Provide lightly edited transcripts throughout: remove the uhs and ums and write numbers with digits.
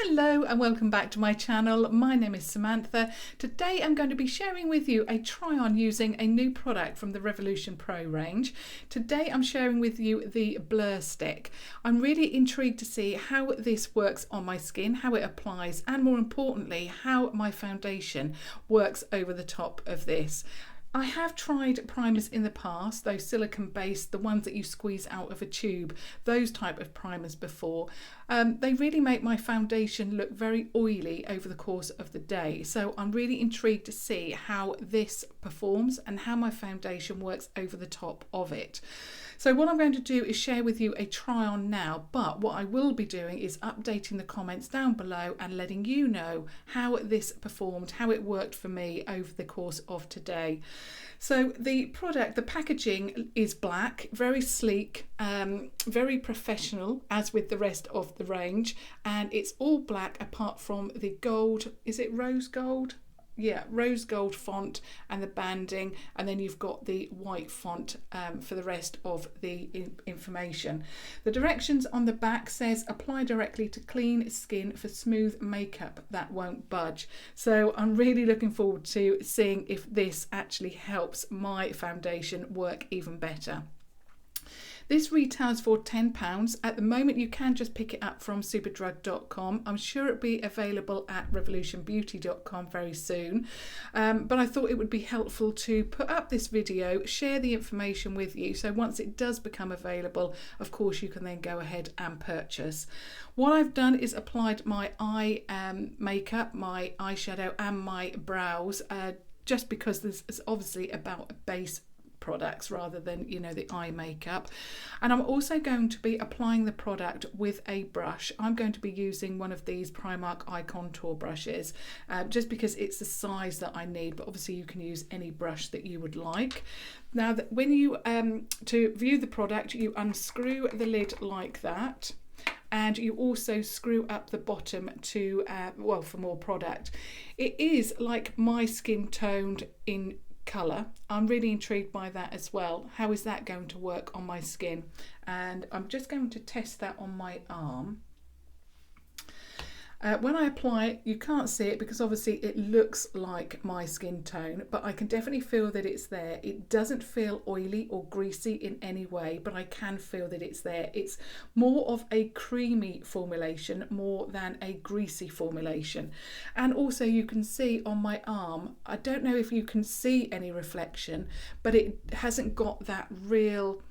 Hello and welcome back to my channel. My name is Samantha. Today I'm going to be sharing with you a try on using a new product from the Revolution Pro range. Today I'm sharing with you the Blur Stick. I'm really intrigued to see how this works on my skin, how it applies, and more importantly how my foundation works over the top of this. I have tried primers in the past, those silicone based, the ones that you squeeze out of a tube, those type of primers before. They really make my foundation look very oily over the course of the day. So I'm really intrigued to see how this performs and how my foundation works over the top of it. So what I'm going to do is share with you a try on now, but what I will be doing is updating the comments down below and letting you know how this performed, how it worked for me over the course of today. So the product, the packaging is black, very sleek, very professional, as with the rest of the range, and it's all black apart from the gold, is it rose gold? Yeah, rose gold font and the banding, and then you've got the white font for the rest of the information. The directions on the back says apply directly to clean skin for smooth makeup that won't budge. So I'm really looking forward to seeing if this actually helps my foundation work even better. This retails for £10. At the moment you can just pick it up from superdrug.com. I'm sure it'll be available at revolutionbeauty.com very soon. But I thought it would be helpful to put up this video, share the information with you, so once it does become available, of course you can then go ahead and purchase. What I've done is applied my eye makeup, my eyeshadow and my brows, just because this is obviously about a base products rather than, you know, the eye makeup. And I'm also going to be applying the product with a brush. I'm going to be using one of these Primark eye contour brushes, just because it's the size that I need, but obviously you can use any brush that you would like. Now that when you to view the product, you unscrew the lid like that, and you also screw up the bottom to well, for more product. It is like my skin toned in colour. I'm really intrigued by that as well. How is that going to work on my skin? And I'm just going to test that on my arm. When I apply it, you can't see it because obviously it looks like my skin tone, but I can definitely feel that it's there. It doesn't feel oily or greasy in any way, but I can feel that it's there. It's more of a creamy formulation more than a greasy formulation. And also you can see on my arm, I don't know if you can see any reflection, but it hasn't got that real,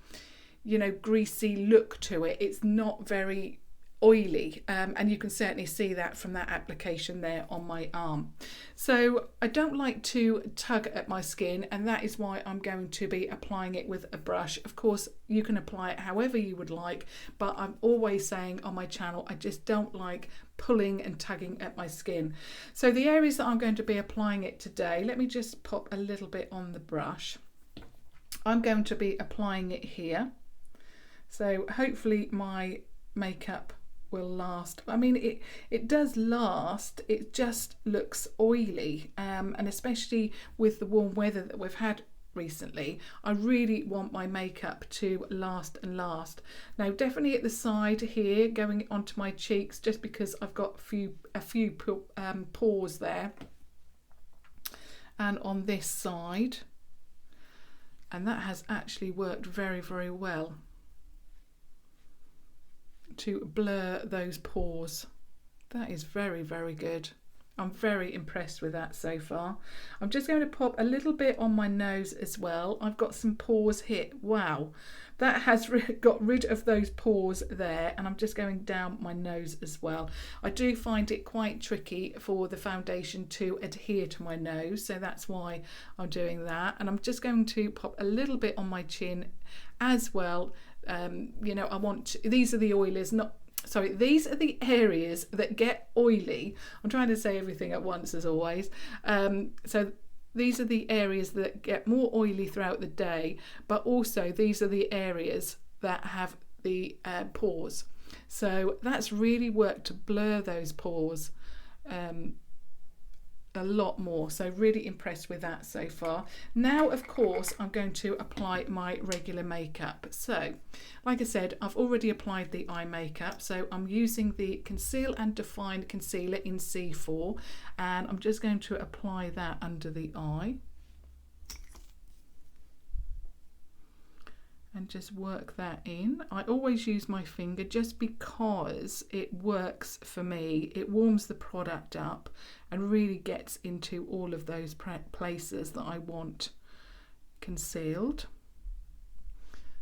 you know, greasy look to it. It's not very oily, and you can certainly see that from that application there on my arm. So I don't like to tug at my skin, and that is why I'm going to be applying it with a brush. Of course you can apply it however you would like, but I'm always saying on my channel I just don't like pulling and tugging at my skin. So the areas that I'm going to be applying it today, let me just pop a little bit on the brush. I'm going to be applying it here, so hopefully my makeup will last. I mean, it does last, it just looks oily, and especially with the warm weather that we've had recently, I really want my makeup to last and last. Now definitely at the side here, going onto my cheeks, just because I've got a few pores there, and on this side, and that has actually worked very, very well to blur those pores. That is very, very good. I'm very impressed with that so far. I'm just going to pop a little bit on my nose as well. I've got some pores here. Wow, that has got rid of those pores there, and I'm just going down my nose as well. I do find it quite tricky for the foundation to adhere to my nose, so that's why I'm doing that. And I'm just going to pop a little bit on my chin as well. You know, I want, these are the oilers, these are the areas that get oily. I'm trying to say everything at once as always. So these are the areas that get more oily throughout the day, but also these are the areas that have the pores. So that's really worked to blur those pores a lot more, so really impressed with that so far. Now of course I'm going to apply my regular makeup. So like I said, I've already applied the eye makeup, so I'm using the Conceal and Define concealer in C4, and I'm just going to apply that under the eye and just work that in. I always use my finger just because it works for me. It warms the product up and really gets into all of those places that I want concealed.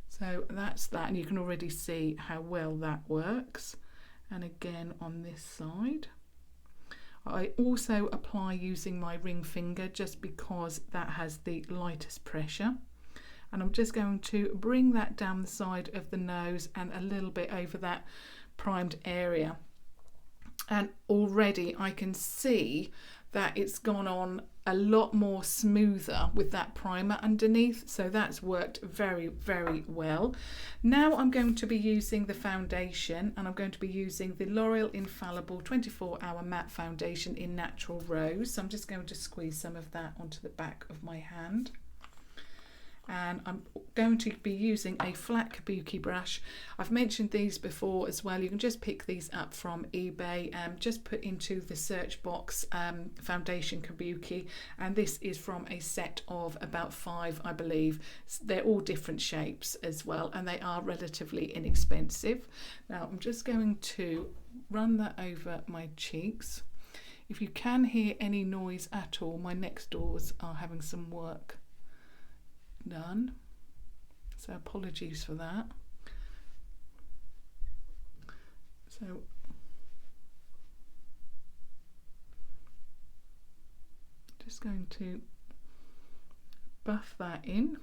So that's that, and you can already see how well that works. And again on this side. I also apply using my ring finger just because that has the lightest pressure. And I'm just going to bring that down the side of the nose and a little bit over that primed area. And already I can see that it's gone on a lot more smoother with that primer underneath, so that's worked very, very well. Now I'm going to be using the foundation, and I'm going to be using the L'Oreal Infallible 24-hour matte foundation in Natural Rose. So I'm just going to squeeze some of that onto the back of my hand. And I'm going to be using a flat kabuki brush. I've mentioned these before as well. You can just pick these up from eBay and just put into the search box foundation kabuki, and this is from a set of about 5, I believe. They're all different shapes as well, and they are relatively inexpensive. Now I'm just going to run that over my cheeks. If you can hear any noise at all, my next doors are having some work done, so apologies for that. So just going to buff that in.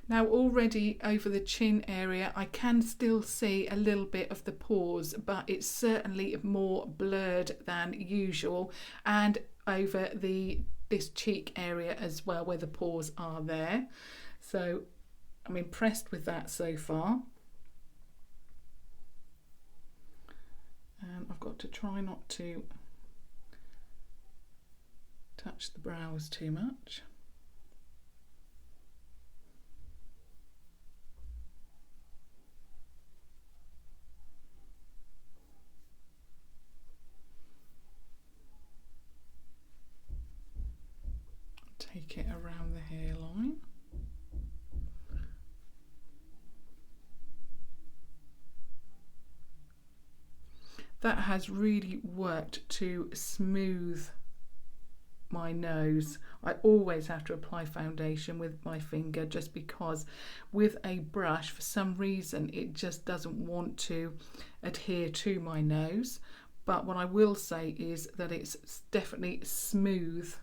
Now already over the chin area I can still see a little bit of the pores, but it's certainly more blurred than usual, and over this cheek area as well where the pores are there. So I'm impressed with that so far. And I've got to try not to touch the brows too much. Take it around the hairline. That has really worked to smooth my nose. I always have to apply foundation with my finger just because with a brush for some reason it just doesn't want to adhere to my nose. But what I will say is that it's definitely smooth.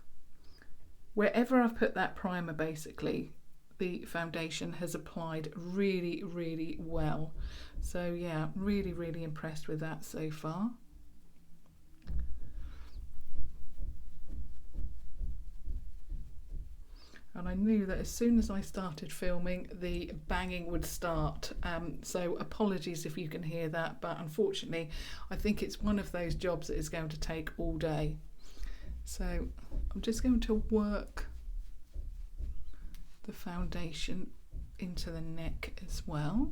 Wherever I've put that primer, basically, the foundation has applied really, really well. So yeah, really, really impressed with that so far. And I knew that as soon as I started filming, the banging would start. So apologies if you can hear that, but unfortunately, I think it's one of those jobs that is going to take all day. So I'm just going to work the foundation into the neck as well,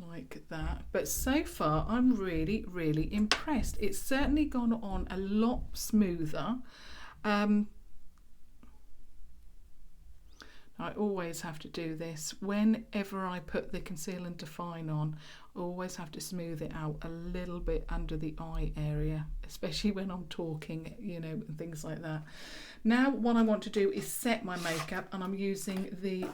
like that. But so far I'm really, really impressed. It's certainly gone on a lot smoother. I always have to do this whenever I put the Conceal and Define on. I always have to smooth it out a little bit under the eye area, especially when I'm talking, you know, and things like that. Now what I want to do is set my makeup, and I'm using the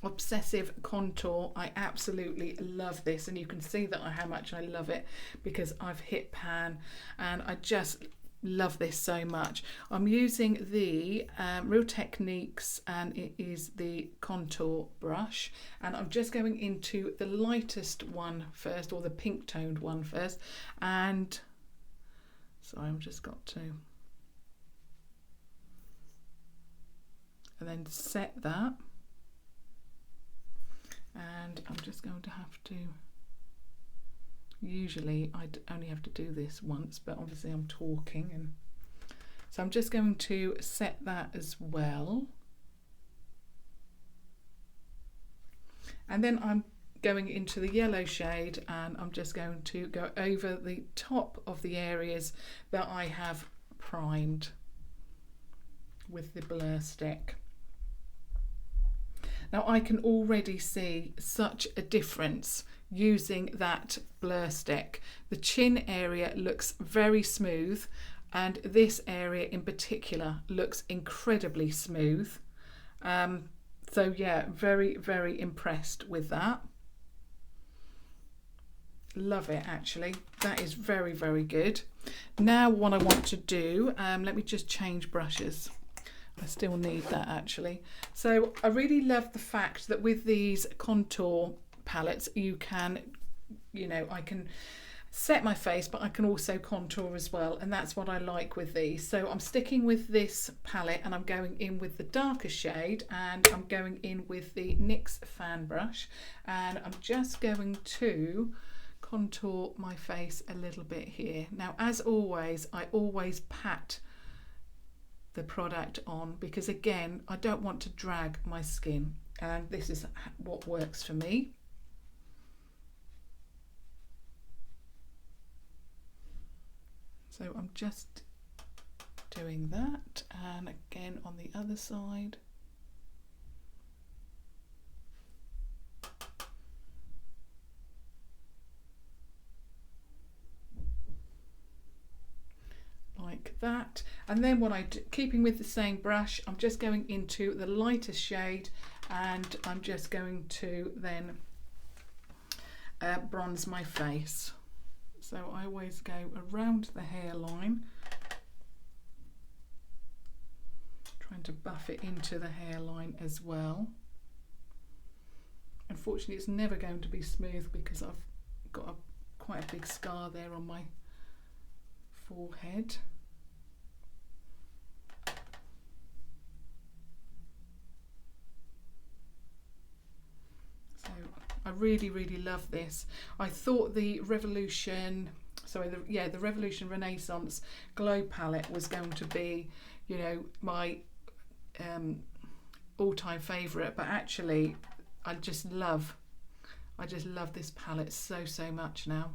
Obsessive contour. I absolutely love this, and you can see that how much I love it because I've hit pan, and I just love this so much. I'm using the Real Techniques, and it is the contour brush, and I'm just going into the lightest one first, or the pink toned one first. And so I've just got to, and then set that. and I'm just going to have to, usually I'd only have to do this once, but obviously I'm talking, and so I'm just going to set that as well. And then I'm going into the yellow shade, and I'm just going to go over the top of the areas that I have primed with the blur stick. Now I can already see such a difference using that blur stick. The chin area looks very smooth, and this area in particular looks incredibly smooth. So yeah, very, very impressed with that. Love it, actually. That is very, very good. Now what I want to do, let me just change brushes. I still need that, actually. So I really love the fact that with these contour palettes, you can, you know, I can set my face, but I can also contour as well, and that's what I like with these. So I'm sticking with this palette, and I'm going in with the darker shade, and I'm going in with the NYX fan brush, and I'm just going to contour my face a little bit here. Now, as always, I always pat the product on, because again, I don't want to drag my skin, and this is what works for me. So I'm just doing that, and again on the other side. Like that. And then what I do, keeping with the same brush, I'm just going into the lightest shade, and I'm just going to then bronze my face. So I always go around the hairline, trying to buff it into the hairline as well. Unfortunately, it's never going to be smooth because I've got quite a big scar there on my forehead. So I really, really love this. I thought the Revolution, the Revolution Renaissance Glow palette was going to be, you know, my all-time favourite, but actually I just love this palette so much now.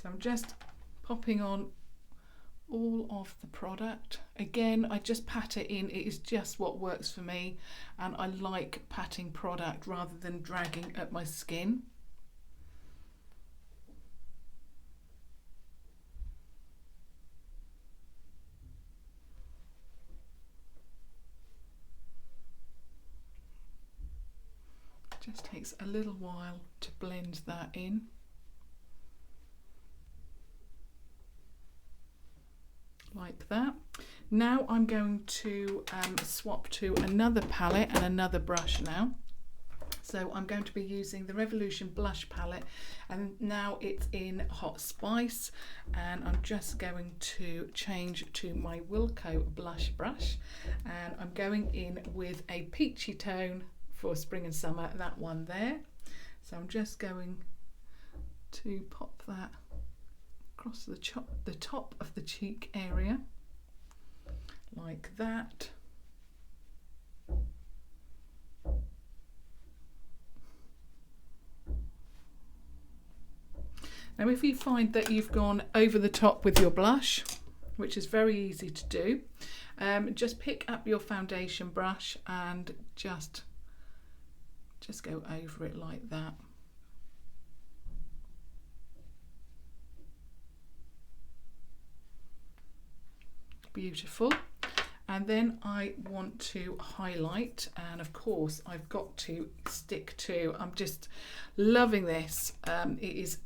So I'm just popping on all of the product. Again, I just pat it in. It is just what works for me, and I like patting product rather than dragging at my skin. It just takes a little while to blend that in. Like that. Now I'm going to swap to another palette and another brush now. So I'm going to be using the Revolution blush palette, and now it's in Hot Spice, and I'm just going to change to my Wilko blush brush, and I'm going in with a peachy tone for spring and summer, that one there. So I'm just going to pop that across the top of the cheek area, like that. Now if you find that you've gone over the top with your blush, which is very easy to do, just pick up your foundation brush and just go over it like that. Beautiful. And then I want to highlight, and of course I've got to stick to, I'm just loving this. It is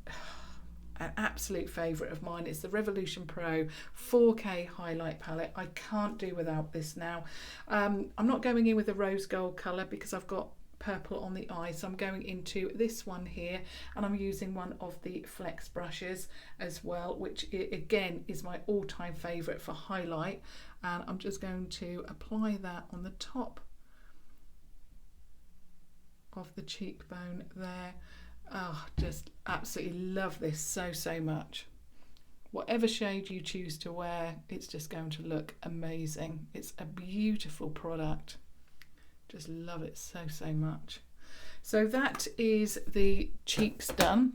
an absolute favourite of mine. It's the Revolution Pro 4K highlight palette. I can't do without this now. I'm not going in with a rose gold colour because I've got purple on the eye, so I'm going into this one here, and I'm using one of the Flex brushes as well, which again is my all-time favourite for highlight, and I'm just going to apply that on the top of the cheekbone there. Oh, just absolutely love this so much. Whatever shade you choose to wear, it's just going to look amazing. It's a beautiful product. Just love it so much. So that is the cheeks done.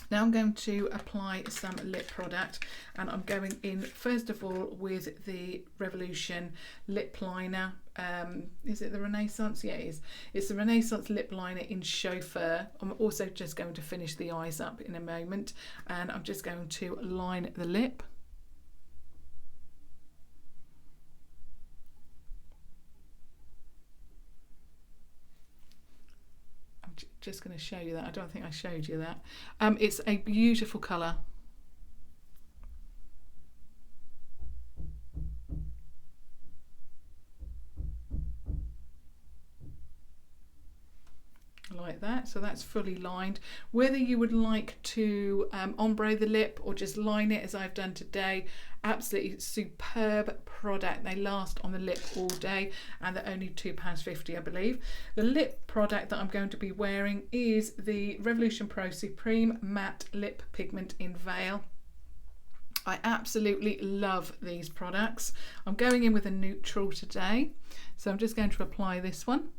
Now I'm going to apply some lip product, and I'm going in first of all with the Revolution lip liner. Is it the Renaissance? Yeah, it is. It's the Renaissance lip liner in Chauffeur. I'm also just going to finish the eyes up in a moment, and I'm just going to line the lip. Just going to show you that. I don't think I showed you that. It's a beautiful colour. Like that. So that's fully lined. Whether you would like to ombre the lip or just line it as I've done today, absolutely superb product. They last on the lip all day, and they're only £2.50, I believe. The lip product that I'm going to be wearing is the Revolution Pro Supreme Matte Lip Pigment in Veil. I absolutely love these products. I'm going in with a neutral today, so I'm just going to apply this one.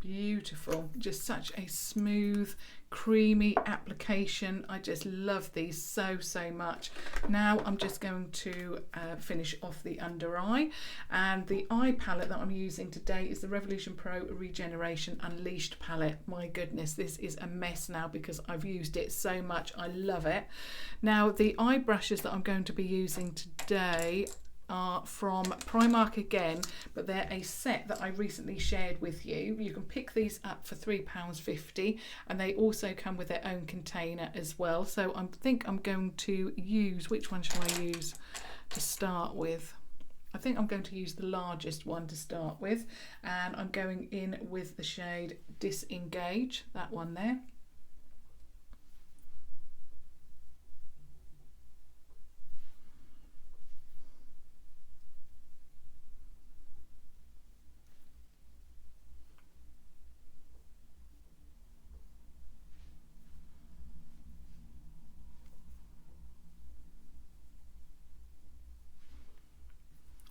Beautiful, just such a smooth, creamy application. I just love these so much. Now I'm just going to finish off the under eye, and the eye palette that I'm using today is the Revolution Pro Regeneration Unleashed palette. My goodness, this is a mess now because I've used it so much. I love it. Now the eye brushes that I'm going to be using today are from Primark again, but they're a set that I recently shared with you. You can pick these up for £3.50, and they also come with their own container as well. So I think I'm going to use, which one shall I use to start with? I think I'm going to use the largest one to start with, and I'm going in with the shade Disengage, that one there.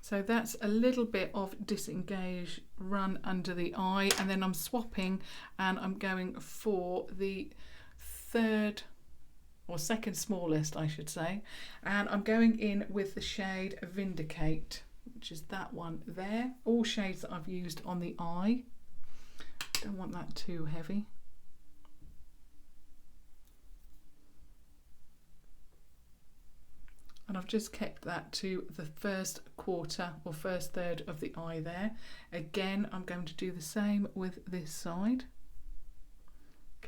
So that's a little bit of Disengage run under the eye, and then I'm swapping and I'm going for the third or second smallest, I should say, and I'm going in with the shade Vindicate, which is that one there. All shades that I've used on the eye. Don't want that too heavy. And I've just kept that to the first quarter or first third of the eye there. Again, I'm going to do the same with this side.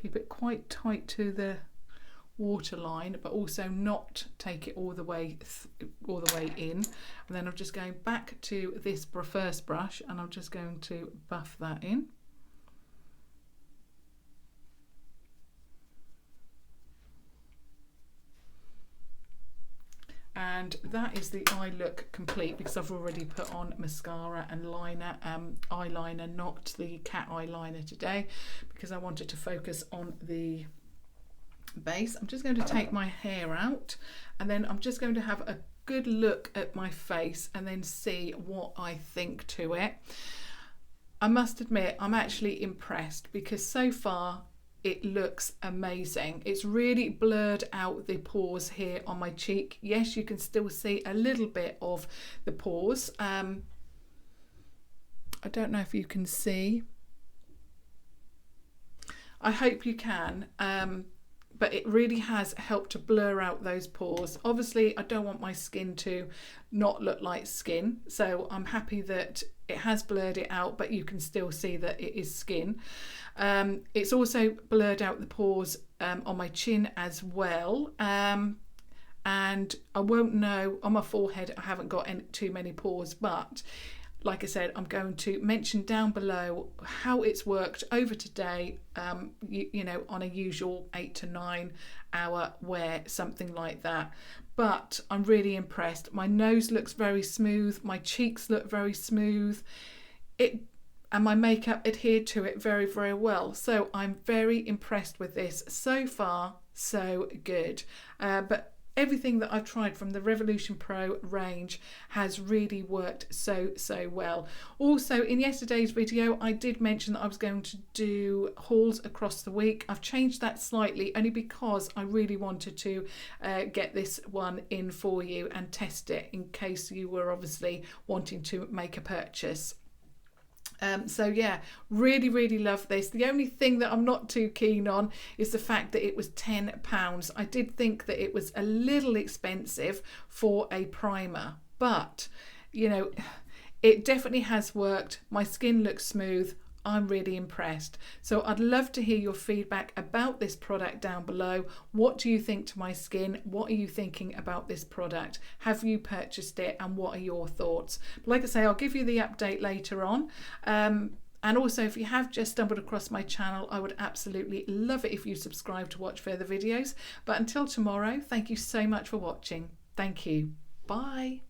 Keep it quite tight to the waterline, but also not take it all the way in. And then I'm just going back to this first brush, and I'm just going to buff that in. And that is the eye look complete, because I've already put on mascara and liner, eyeliner, not the cat eyeliner today, because I wanted to focus on the base. I'm just going to take my hair out, and then I'm just going to have a good look at my face and then see what I think to it. I must admit, I'm actually impressed, because so far it looks amazing. It's really blurred out the pores here on my cheek. Yes, you can still see a little bit of the pores. I don't know if you can see. I hope you can. But it really has helped to blur out those pores. Obviously, I don't want my skin to not look like skin, so I'm happy that it has blurred it out, but you can still see that it is skin. It's also blurred out the pores on my chin as well. And I won't know, on my forehead I haven't got too many pores, but like I said, I'm going to mention down below how it's worked over today, you know, on a usual 8 to 9 hour wear, something like that. But I'm really impressed. My nose looks very smooth, my cheeks look very smooth, and my makeup adhered to it very, very well. So I'm very impressed with this. So far, so good. But everything that I've tried from the Revolution Pro range has really worked so well. Also, in yesterday's video, I did mention that I was going to do hauls across the week. I've changed that slightly only because I really wanted to get this one in for you and test it in case you were obviously wanting to make a purchase. So yeah, really love this. The only thing that I'm not too keen on is the fact that it was £10. I did think that it was a little expensive for a primer, but you know, it definitely has worked. My skin looks smooth. I'm really impressed. So I'd love to hear your feedback about this product down below. What do you think to my skin? What are you thinking about this product? Have you purchased it, and what are your thoughts? But like I say, I'll give you the update later on. And also, if you have just stumbled across my channel, I would absolutely love it if you subscribe to watch further videos. But until tomorrow, thank you so much for watching. Thank you. Bye.